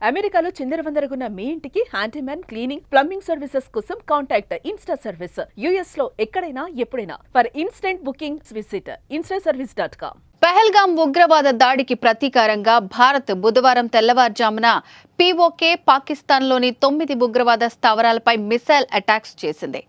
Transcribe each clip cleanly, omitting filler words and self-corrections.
అమెరికాలో చిందరవందరగున్న మీ ఇంటికి handyman cleaning plumbing services కోసం కాంటాక్ట్ ఇన్స్టా సర్వీస్. యుఎస్ లో ఎక్కడైనా ఎప్పుడైనా for instant booking visit instaservice.com. Pahalgam ఉగ్రవాద దాడికి ప్రతీకారంగా భారత్ బుధవారం తెల్లవారుజామున పీఓకే పాకిస్తాన్లోని 9 ఉగ్రవాద స్థావరాలపై మిసైల్ అటాక్స్ చేసింది.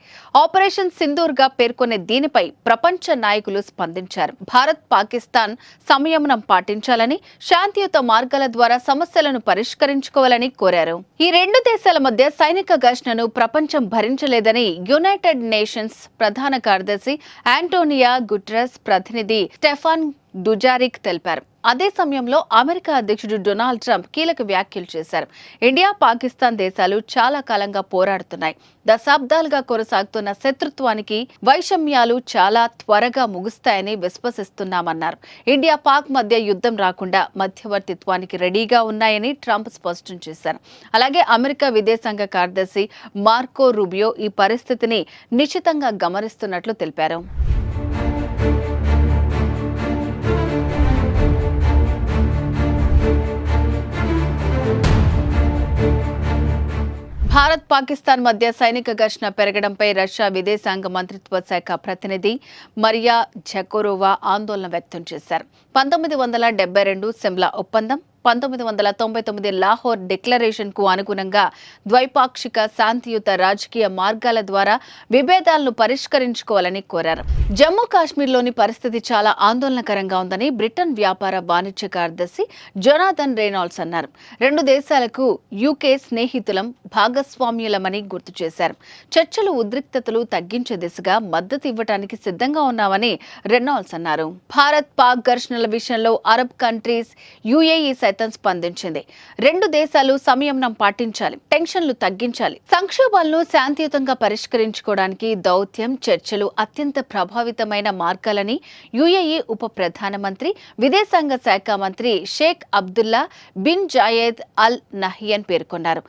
ఆపరేషన్ సింధూర్గా పేర్కొనే దీనిపై ప్రపంచ నాయకులు స్పందించారు. భారత్ పాకిస్తాన్ సంయమనం పాటించాలని, శాంతియుత మార్గాల ద్వారా సమస్యలను పరిష్కరించుకోవాలని కోరారు. ఈ రెండు దేశాల మధ్య సైనిక ఘర్షణను ప్రపంచం భరించలేదని యునైటెడ్ నేషన్స్ ప్రధాన కార్యదర్శి ఆంటోనియో గుటెరస్ ప్రతినిధి స్టెఫాన్ డుజారిక్ తెలిపారు. అదే సమయంలో అమెరికా అధ్యక్షుడు డొనాల్డ్ ట్రంప్ కీలక వ్యాఖ్యలు చేశారు. ఇండియా, పాకిస్తాన్ దేశాలు చాలా కాలంగా పోరాడుతున్నాయి. దశాబ్దాలుగా కొనసాగుతున్న శత్రుత్వానికి వైషమ్యాలు చాలా త్వరగా ముగుస్తాయని విశ్వసిస్తున్నామన్నారు. ఇండియా, పాక్ మధ్య యుద్ధం రాకుండా మధ్యవర్తిత్వానికి రెడీగా ఉన్నాయని ట్రంప్ స్పష్టం చేశారు. అలాగే అమెరికా విదేశాంగ కార్యదర్శి మార్కో రూబియో ఈ పరిస్థితిని నిశితంగా గమనిస్తున్నట్లు తెలిపారు. భారత్ పాకిస్తాన్ మధ్య సైనిక ఘర్షణ పెరగడంపై రష్యా విదేశాంగ మంత్రిత్వ శాఖ ప్రతినిధి మరియా జకోరోవా ఆందోళన వ్యక్తం చేశారు. 1972 సిమ్లా ఒప్పందం, 1999 లాహోర్ డిక్లరేషన్ కు అనుగుణంగా ద్వైపాక్షిక శాంతియుత రాజకీయ మార్గాల ద్వారా విభేదాలను పరిష్కరించుకోవాలని కోరారు. జమ్మూ కాశ్మీర్లోని పరిస్థితి చాలా ఆందోళనకరంగా ఉందని బ్రిటన్ వ్యాపార వాణిజ్య కార్యదర్శి జొనాథన్ రేనాల్డ్స్ అన్నారు. రెండు దేశాలకు యూకే స్నేహితులం, భాగస్వామ్యులమని గుర్తు చేశారు. చర్చలు, ఉద్రిక్తతలు తగ్గించే దిశగా మద్దతు ఇవ్వడానికి సిద్ధంగా ఉన్నామని రెనాల్డ్స్ అన్నారు. భారత్ పాక్ ఘర్షణల విషయంలో అరబ్ కంట్రీస్, యుఏఈ సైతం స్పందించింది. రెండు దేశాలు సంయమనం పాటించాలి, టెన్షన్లు తగ్గించాలి, సంక్షోభాలను శాంతియుతంగా పరిష్కరించుకోవడానికి దౌత్యం, చర్చలు అత్యంత ప్రభావితమైన మార్గాలని యుఏఈ ఉప ప్రధానమంత్రి, విదేశాంగ శాఖ మంత్రి Sheikh Abdullah bin Zayed Al Nahyan పేర్కొన్నారు.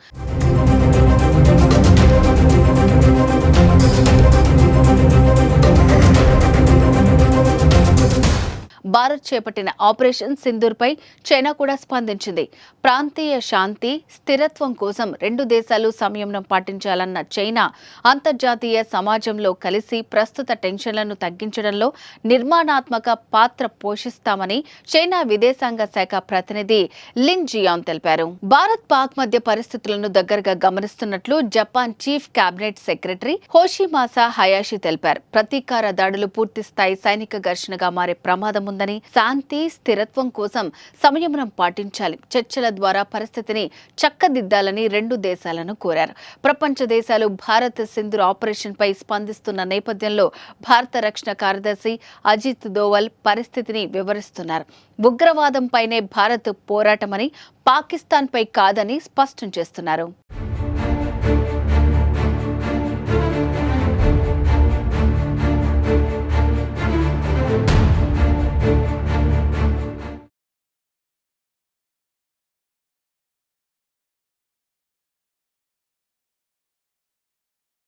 భారత్ చేపట్టిన ఆపరేషన్ సింధూర్పై చైనా కూడా స్పందించింది. ప్రాంతీయ శాంతి, స్థిరత్వం కోసం రెండు దేశాలు సంయమనం పాటించాలన్న చైనా అంతర్జాతీయ సమాజంలో కలిసి ప్రస్తుత టెన్షన్లను తగ్గించడంలో నిర్మాణాత్మక పాత్ర పోషిస్తామని చైనా విదేశాంగ శాఖ ప్రతినిధి లిన్ జియాంగ్ తెలిపారు. భారత్ పాక్ మధ్య పరిస్థితులను దగ్గరగా గమనిస్తున్నట్లు జపాన్ చీఫ్ కేబినెట్ సెక్రటరీ హోషిమాసా హయాషి తెలిపారు. ప్రతీకార దాడులు పూర్తిస్థాయి సైనిక ఘర్షణగా మారే ప్రమాదం ఉందని, శాంతి, స్థిరత్వం కోసం సంయమనం పాటించాలి, చర్చల ద్వారా పరిస్థితిని చక్కదిద్దాలని రెండు దేశాలను కోరారు. ప్రపంచ దేశాలు భారత్ సింధూర్ ఆపరేషన్ పై స్పందిస్తున్న నేపథ్యంలో భారత రక్షణ కార్యదర్శి అజిత్ దోవల్ పరిస్థితిని వివరిస్తున్నారు. ఉగ్రవాదంపైనే భారత్ పోరాటమని, పాకిస్తాన్ పై కాదని స్పష్టం చేస్తున్నారు.